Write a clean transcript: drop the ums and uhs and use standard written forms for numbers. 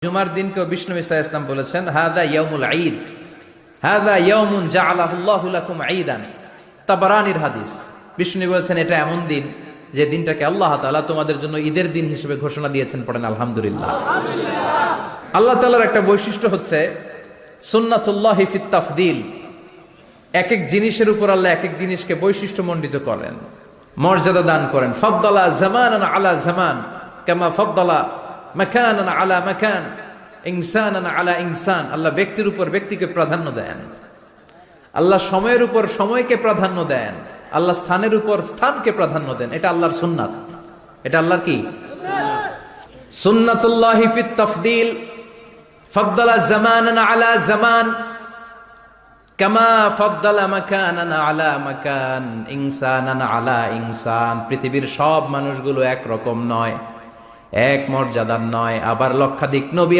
জুমার দিনকে বিষ্ণু ইসা ইসলাম বলেছেন হাদা ইয়াউমুল ঈদ, হাদা ইয়াউমুন জাআলাহুল্লাহু লাকুম ঈদান। তাবারানির হাদিস। বিষ্ণু বলেছেন এটা এমন দিন যে দিনটাকে আল্লাহ তাআলা তোমাদের জন্য ঈদের দিন হিসেবে ঘোষণা দিয়েছেন। পড়েন আলহামদুলিল্লাহ। আল্লাহ তাআলার একটা বৈশিষ্ট্য হচ্ছে সুন্নাতুল্লাহি ফিত তাফদিল। এক এক জিনিসের উপর আল্লাহ এক এক জিনিসকে বৈশিষ্ট্যমণ্ডিত করেন, মর্যাদা দান করেন। ফাদ্দালা জামানান আলা জামান কামা ফাদ্দালা মাকানান আলা মাকান, ইনসানান আলা ইনসান। আল্লাহ ব্যক্তির উপর ব্যক্তিকে প্রাধান্য দেন, আল্লাহ সময়ের উপর সময়কে প্রাধান্য দেন, আল্লাহ স্থানের উপর স্থানকে প্রাধান্য দেন। এটা আল্লাহর সুন্নাত। এটা আল্লাহর কি সুন্নাতুল্লাহি ফিত তাফদিল। ফাদ্দালা জামানান আলা জামান কামা ফাদ্দালা মাকানান আলা মাকান, ইনসানান আলা ইনসান। পৃথিবীর সব মানুষগুলো এক রকম নয়, এক মর্যাদার নয়। আবার লক্ষাধিক নবী